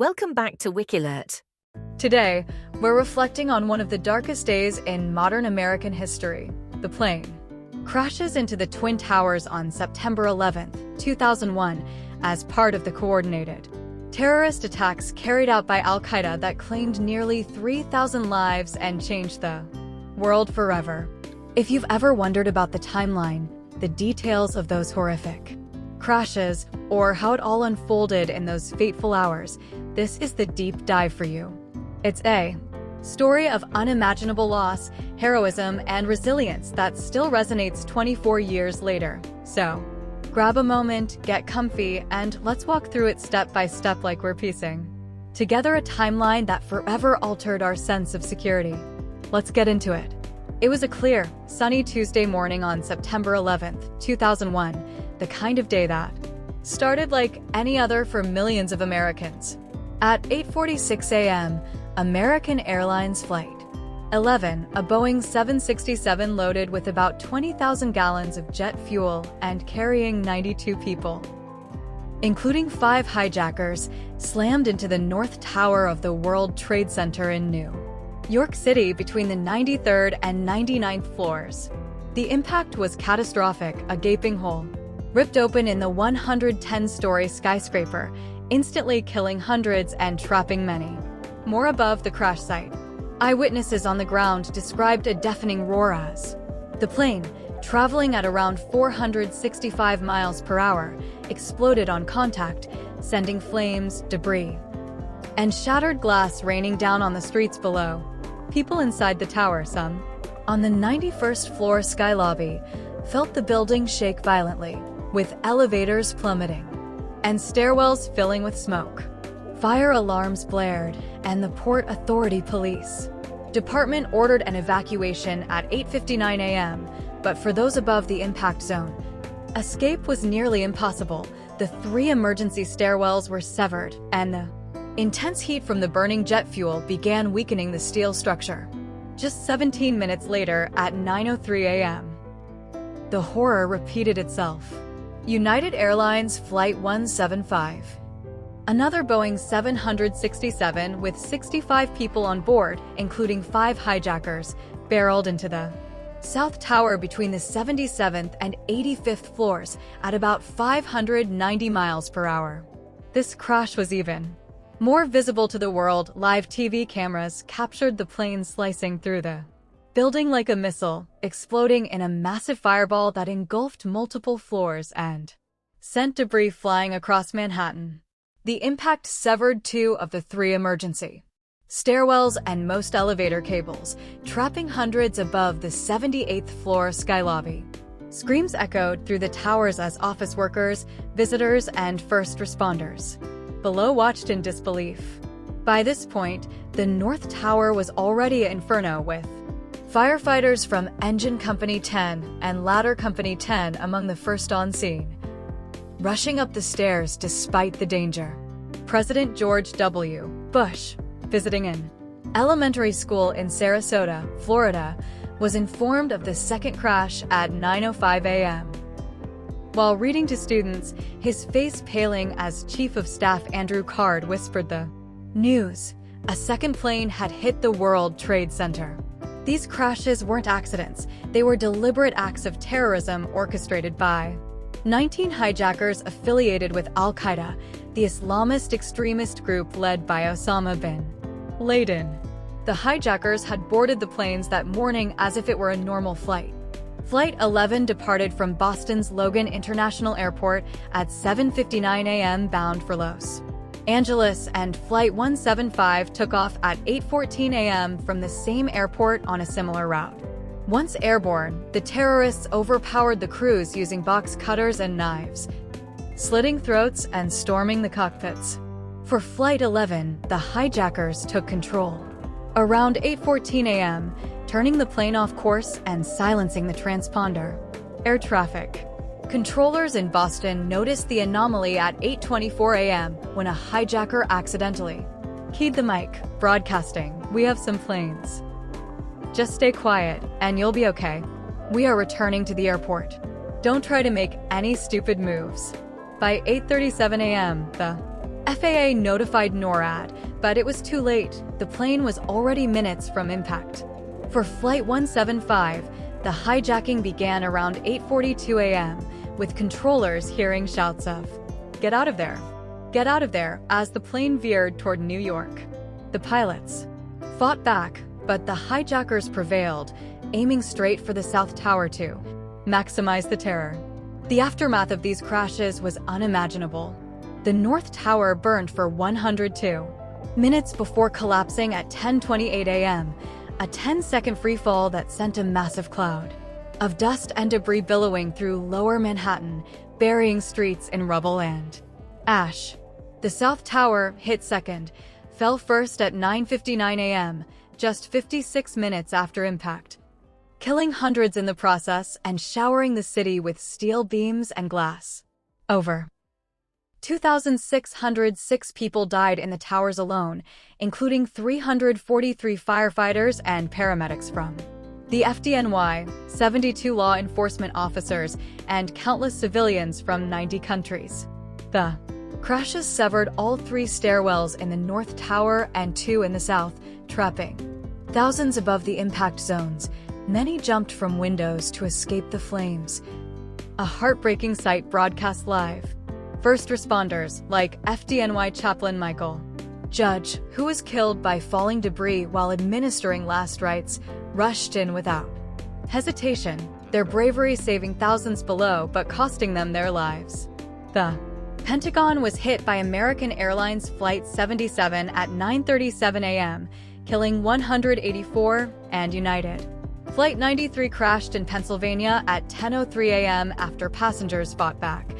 Welcome back to WikiLert. Today, we're reflecting on one of the darkest days in modern American history. The plane crashes into the Twin Towers on September 11, 2001, as part of the coordinated terrorist attacks carried out by al-Qaeda that claimed nearly 3,000 lives and changed the world forever. If you've ever wondered about the timeline, the details of those horrific crashes, or how it all unfolded in those fateful hours, this is the deep dive for you. It's a story of unimaginable loss, heroism, and resilience that still resonates 24 years later. So, grab a moment, get comfy, and let's walk through it step by step like we're piecing together a timeline that forever altered our sense of security. Let's get into it. It was a clear, sunny Tuesday morning on September 11th, 2001, the kind of day that started like any other for millions of Americans. At 8:46 a.m., American Airlines Flight 11, a Boeing 767 loaded with about 20,000 gallons of jet fuel and carrying 92 people, including 5 hijackers, slammed into the North Tower of the World Trade Center in New York City between the 93rd and 99th floors. The impact was catastrophic, a gaping hole ripped open in the 110-story skyscraper, instantly killing hundreds and trapping many more above the crash site. Eyewitnesses on the ground described a deafening roar as the plane, traveling at around 465 miles per hour, exploded on contact, sending flames, debris, and shattered glass raining down on the streets below. People inside the tower, some on the 91st floor sky lobby, felt the building shake violently, with elevators plummeting and stairwells filling with smoke. Fire alarms blared, and the Port Authority Police Department ordered an evacuation at 8:59 a.m., but for those above the impact zone, escape was nearly impossible. The 3 emergency stairwells were severed, and the intense heat from the burning jet fuel began weakening the steel structure. Just 17 minutes later, at 9:03 a.m., the horror repeated itself. United Airlines Flight 175, another Boeing 767 with 65 people on board, including 5 hijackers, barreled into the South Tower between the 77th and 85th floors at about 590 miles per hour. This crash was even more visible to the world. Live TV cameras captured the plane slicing through the building like a missile, exploding in a massive fireball that engulfed multiple floors and sent debris flying across Manhattan. The impact severed 2 of the 3 emergency stairwells and most elevator cables, trapping hundreds above the 78th floor sky lobby. Screams echoed through the towers as office workers, visitors, and first responders below watched in disbelief. By this point, the North Tower was already an inferno, with firefighters from Engine Company 10 and Ladder Company 10 among the first on scene, rushing up the stairs despite the danger. President George W. Bush, visiting an elementary school in Sarasota, Florida, was informed of the second crash at 9:05 a.m. While reading to students, his face paling as Chief of Staff Andrew Card whispered the news: a second plane had hit the World Trade Center. These crashes weren't accidents, they were deliberate acts of terrorism orchestrated by 19 hijackers affiliated with al-Qaeda, the Islamist extremist group led by Osama bin Laden. The hijackers had boarded the planes that morning as if it were a normal flight. Flight 11 departed from Boston's Logan International Airport at 7:59 a.m. bound for Los Angeles, and Flight 175 took off at 8:14 a.m. from the same airport on a similar route. Once airborne, the terrorists overpowered the crews using box cutters and knives, slitting throats and storming the cockpits. For Flight 11, the hijackers took control around 8:14 a.m., turning the plane off course and silencing the transponder. Air traffic controllers in Boston noticed the anomaly at 8:24 a.m. when a hijacker accidentally keyed the mic, broadcasting, "We have some planes. Just stay quiet, and you'll be okay. We are returning to the airport. Don't try to make any stupid moves." By 8:37 a.m., the FAA notified NORAD, but it was too late. The plane was already minutes from impact. For Flight 175, the hijacking began around 8:42 a.m., with controllers hearing shouts of, "Get out of there! Get out of there!" as the plane veered toward New York. The pilots fought back, but the hijackers prevailed, aiming straight for the South Tower to maximize the terror. The aftermath of these crashes was unimaginable. The North Tower burned for 102 minutes before collapsing at 10:28 a.m., a 10-second freefall that sent a massive cloud of dust and debris billowing through lower Manhattan, burying streets in rubble and ash. The South Tower hit second, fell first at 9:59 a.m., just 56 minutes after impact, killing hundreds in the process and showering the city with steel beams and glass. Over 2,606 people died in the towers alone, including 343 firefighters and paramedics from the FDNY, 72 law enforcement officers, and countless civilians from 90 countries. The crashes severed all 3 stairwells in the North Tower and 2 in the South, trapping thousands above the impact zones. Many jumped from windows to escape the flames. A heartbreaking sight broadcast live. First responders, like FDNY chaplain Michael Judge, who was killed by falling debris while administering last rites, rushed in without hesitation, their bravery saving thousands below but costing them their lives. The Pentagon was hit by American Airlines Flight 77 at 9:37 a.m., killing 184, and United Flight 93 crashed in Pennsylvania at 10:03 a.m. after passengers fought back,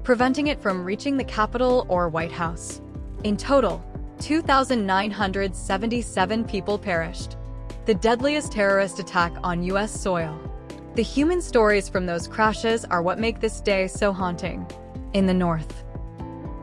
preventing it from reaching the Capitol or White House. In total, 2,977 people perished. The deadliest terrorist attack on U.S. soil. The human stories from those crashes are what make this day so haunting. In the North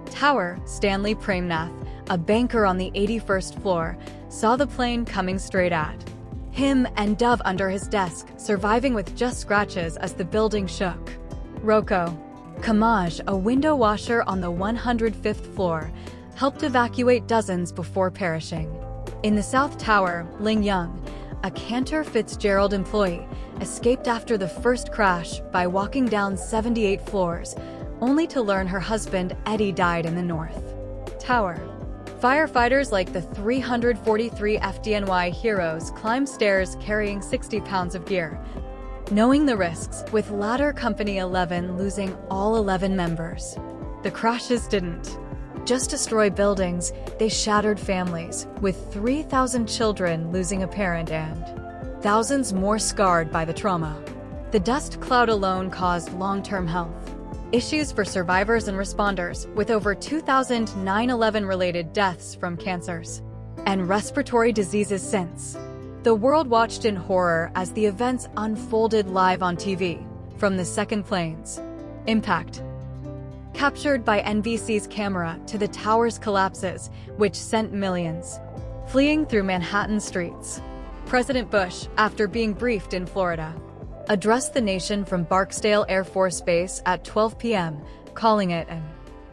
Tower, Stanley Premnath, a banker on the 81st floor, saw the plane coming straight at him and dove under his desk, surviving with just scratches as the building shook. Rocco Kamaj, a window washer on the 105th floor, helped evacuate dozens before perishing. In the South Tower, Ling Young, a Cantor Fitzgerald employee, escaped after the first crash by walking down 78 floors, only to learn her husband Eddie died in the North Tower. Firefighters like the 343 FDNY heroes climbed stairs carrying 60 pounds of gear, knowing the risks, with Ladder Company 11 losing all 11 members. The crashes didn't just destroy buildings, they shattered families, with 3,000 children losing a parent and thousands more scarred by the trauma. The dust cloud alone caused long-term health issues for survivors and responders, with over 2,000 9/11-related deaths from cancers and respiratory diseases since. The world watched in horror as the events unfolded live on TV, from the second plane's impact, captured by NBC's camera, to the tower's collapses, which sent millions fleeing through Manhattan streets. President Bush, after being briefed in Florida, addressed the nation from Barksdale Air Force Base at 12 p.m., calling it an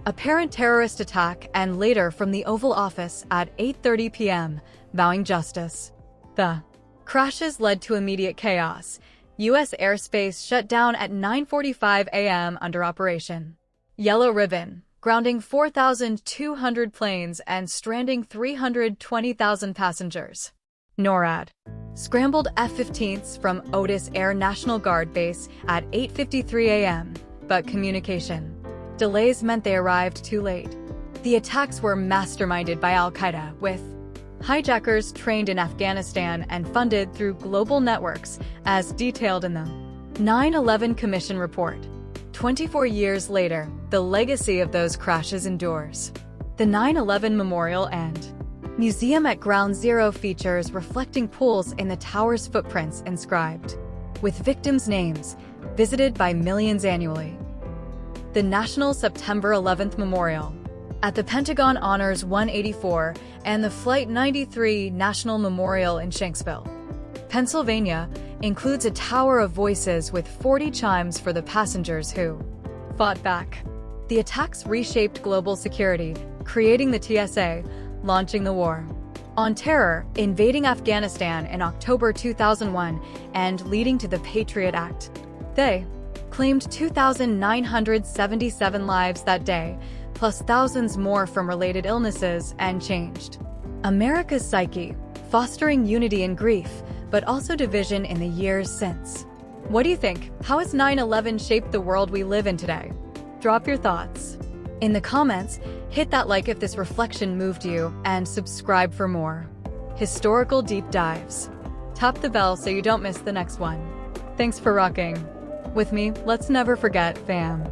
apparent terrorist attack, and later from the Oval Office at 8:30 p.m., vowing justice. The crashes led to immediate chaos. U.S. airspace shut down at 9:45 a.m. under Operation Yellow Ribbon, grounding 4,200 planes and stranding 320,000 passengers. NORAD scrambled F-15s from Otis Air National Guard Base at 8:53 a.m., but communication delays meant they arrived too late. The attacks were masterminded by al-Qaeda, with hijackers trained in Afghanistan and funded through global networks, as detailed in the 9/11 Commission report. 24 years later, the legacy of those crashes endures. The 9/11 Memorial and Museum at Ground Zero features reflecting pools in the tower's footprints inscribed with victims' names, visited by millions annually. The National September 11th Memorial at the Pentagon honors 184 and the Flight 93 National Memorial in Shanksville, Pennsylvania, includes a tower of voices with 40 chimes for the passengers who fought back. The attacks reshaped global security, creating the TSA, launching the war. On terror, invading Afghanistan in October 2001 and leading to the Patriot Act. They claimed 2,977 lives that day, plus thousands more from related illnesses, and changed America's psyche, fostering unity and grief, but also division in the years since. What do you think? How has 9/11 shaped the world we live in today? Drop your thoughts in the comments, hit that like if this reflection moved you, and subscribe for more historical deep dives. Tap the bell so you don't miss the next one. Thanks for rocking with me. Let's never forget, fam.